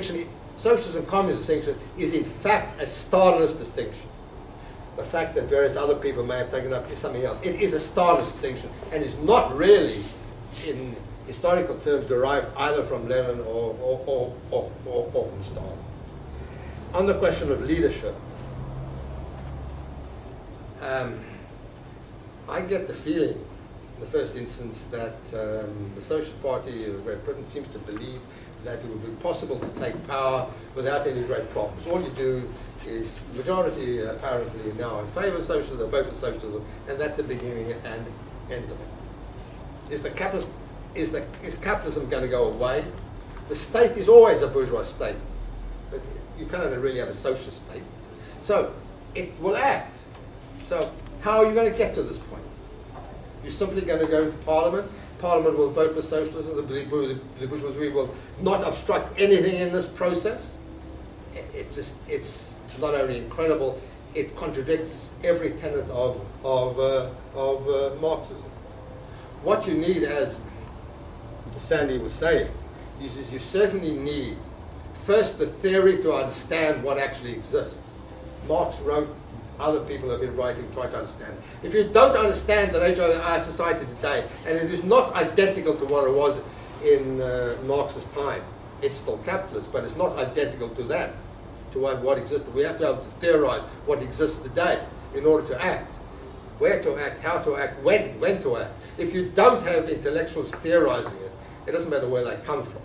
distinction, socialist and communist distinction, is in fact a Stalinist distinction. The fact that various other people may have taken up is something else. It is a Stalinist distinction and is not really, in historical terms, derived either from Lenin or from Stalin. On the question of leadership, I get the feeling, in the first instance, that the Socialist Party of Great Britain seems to believe that it would be possible to take power without any great problems. All you do is, the majority apparently now in favour of socialism, they vote for socialism, and that's the beginning and end of it. Is capitalism going to go away? The state is always a bourgeois state, but you cannot really have a socialist state. So it will act. So how are you going to get to this point? You're simply going to go into Parliament. Parliament will vote for socialism. The bourgeoisie will not obstruct anything in this process. It's not only incredible, it contradicts every tenet of Marxism. What you need, as Sandy was saying, is you certainly need first the theory to understand what actually exists. Marx wrote, other people have been writing, try to understand. If you don't understand the nature of our society today, and it is not identical to what it was in Marx's time, it's still capitalist, but it's not identical to that, to what existed. We have to have to theorize what exists today in order to act. Where to act, how to act, when to act. If you don't have intellectuals theorizing it, it doesn't matter where they come from,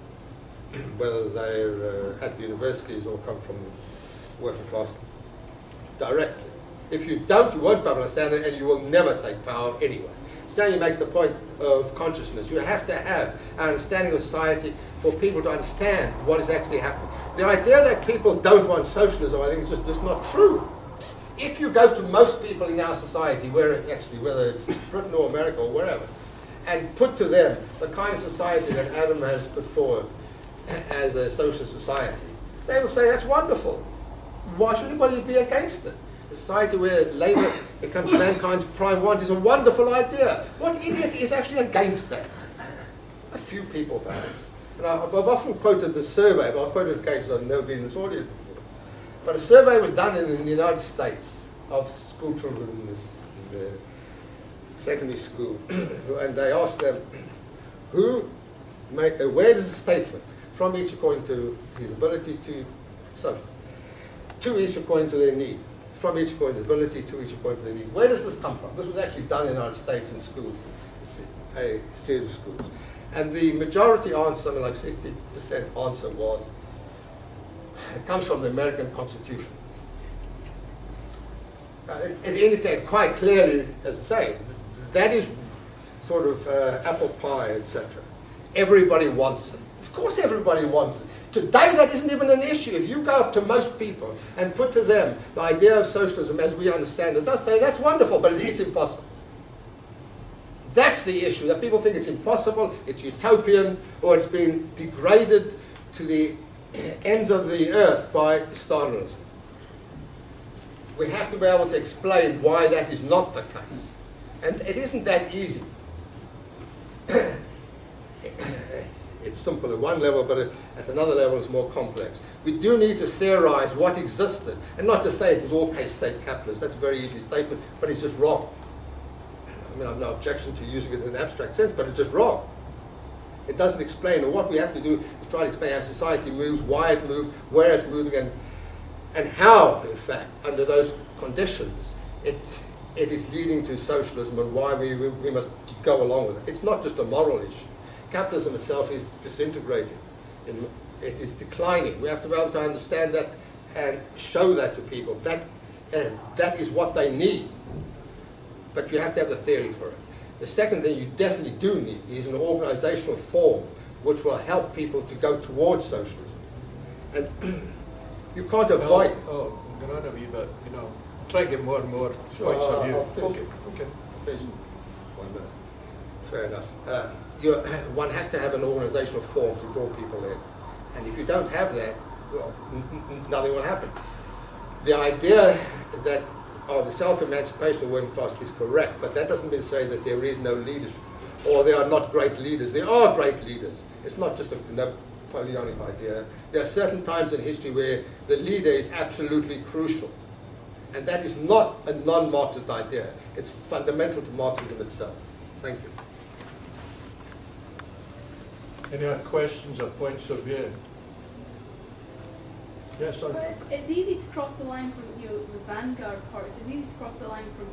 whether they're at the universities or come from working class directly. If you don't, you won't be able to understand it, and you will never take power anyway. Stanley makes the point of consciousness. You have to have an understanding of society for people to understand what is actually happening. The idea that people don't want socialism, I think, is just not true. If you go to most people in our society, whether it's Britain or America or wherever, and put to them the kind of society that Adam has put forward as a socialist society, they will say that's wonderful. Why should anybody be against it? A society where labour becomes mankind's prime want is a wonderful idea. What idiot is actually against that? A few people, perhaps. And I've often quoted this survey, but I'll quote it in case I've never been in this audience before. But a survey was done in the United States of school children in the secondary school, and they asked them, where does a statement, from each according to his ability to each according to their need, from each according to ability, to each according to their need. Where does this come from? This was actually done in the United States in schools, a series of schools. And the majority answer, something like 60% answer was, it comes from the American Constitution. It indicated quite clearly, as I say, that is sort of apple pie, etc. Everybody wants it. Of course everybody wants it. Today that isn't even an issue. If you go up to most people and put to them the idea of socialism as we understand it, they'll say that's wonderful, but it's impossible. That's the issue, that people think it's impossible, it's utopian, or it's been degraded to the ends of the earth by Stalinism. We have to be able to explain why that is not the case. And it isn't that easy. It's simple at one level, but at another level it's more complex. We do need to theorize what existed, and not just say it was all state capitalist. That's a very easy statement, but it's just wrong. I mean, I have no objection to using it in an abstract sense, but it's just wrong. It doesn't explain, and what we have to do is try to explain how society moves, why it moves, where it's moving, and how, in fact, under those conditions, it is leading to socialism, and why we must go along with it. It's not just a moral issue. Capitalism itself is disintegrating. It is declining. We have to be able to understand that and show that to people. That is what they need. But you have to have the theory for it. The second thing you definitely do need is an organizational form which will help people to go towards socialism. And you can't avoid... Oh, but, try to get more and more points of view. Okay. Please. 1 minute. Fair enough. One has to have an organizational form to draw people in. And if you don't have that, well, nothing will happen. The idea that the self-emancipation of the working class is correct, but that doesn't mean to say that there is no leadership, or there are not great leaders. There are great leaders. It's not just Napoleonic idea. There are certain times in history where the leader is absolutely crucial. And that is not a non-Marxist idea. It's fundamental to Marxism itself. Thank you. Any other questions or points of view? Yes, sir. But it's easy to cross the line from, you know, the vanguard part. It's easy to cross the line from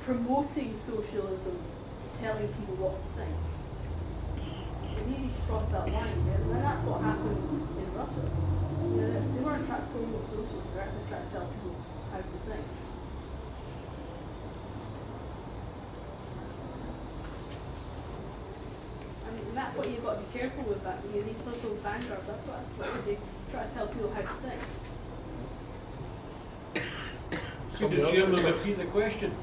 promoting socialism to telling people what to think. It's easy to cross that line, and that's what happened in Russia. You know, they weren't trying to promote socialism; they were actually trying to tell people how to think. I mean, that's what you've got to be careful with. That you know, these little vanguards. That's what they try to tell people how to think. Could the chairman repeat the question?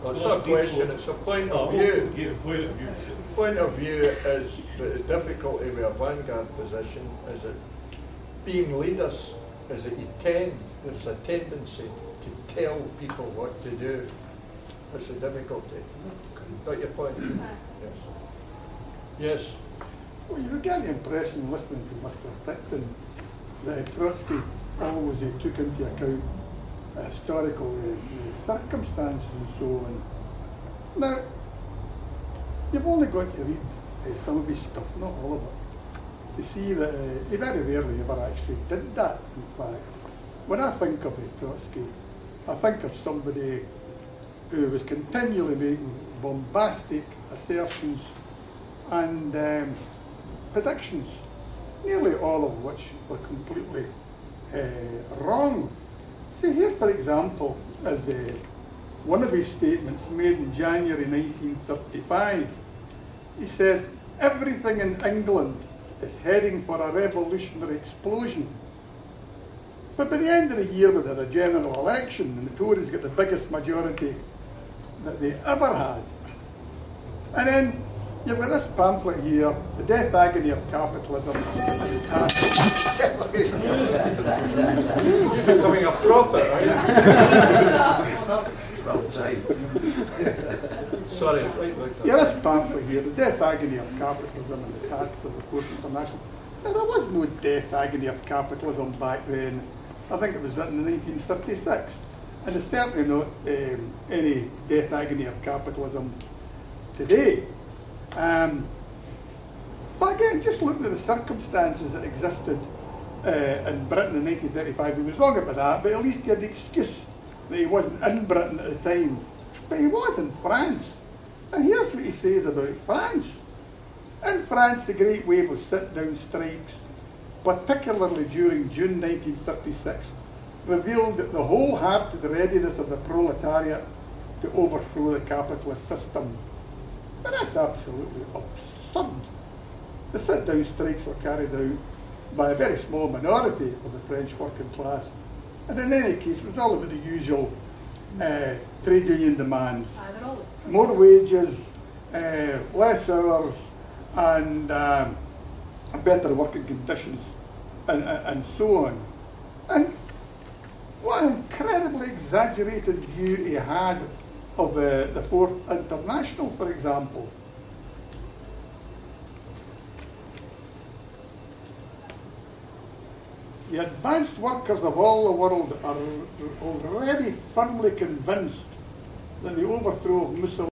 Well, it's not a question, it's a point of view. Point of view. Point of view is that the difficulty with a vanguard position is that being leaders is that there's a tendency to tell people what to do. That's the difficulty. Got your point? Yes. Yes. Well, you would get the impression, listening to Mr. Ticktin, that Trotsky always took into account historical circumstances and so on. Now, you've only got to read some of his stuff, not all of it, to see that he very rarely ever actually did that, in fact. When I think of Trotsky, I think of somebody who was continually making bombastic assertions and predictions, nearly all of which were completely wrong. See here, for example, is one of his statements made in January 1935. He says, everything in England is heading for a revolutionary explosion. But by the end of the year, we had a general election, and the Tories got the biggest majority that they ever had. And then you've got this pamphlet here, The Death Agony of Capitalism. You're becoming a prophet, are you? Sorry. Yeah, this pamphlet here, The Death Agony of Capitalism and the Tasks of the Fourth International. Now, there was no death agony of capitalism back then. I think it was written in 1936. And there's certainly not any death agony of capitalism today. But again, just looking at the circumstances that existed in Britain in 1935, he was wrong about that, but at least he had the excuse that he wasn't in Britain at the time. But he was in France. And here's what he says about France. In France, the great wave of sit-down strikes, particularly during June 1936, revealed the wholehearted readiness of the proletariat to overthrow the capitalist system. And that's absolutely absurd. The sit-down strikes were carried out by a very small minority of the French working class. And in any case, it was all about the usual trade union demands. More wages, less hours, and better working conditions, and so on. And what an incredibly exaggerated view he had of the Fourth International, for example. The advanced workers of all the world are already firmly convinced that the overthrow of Mussolini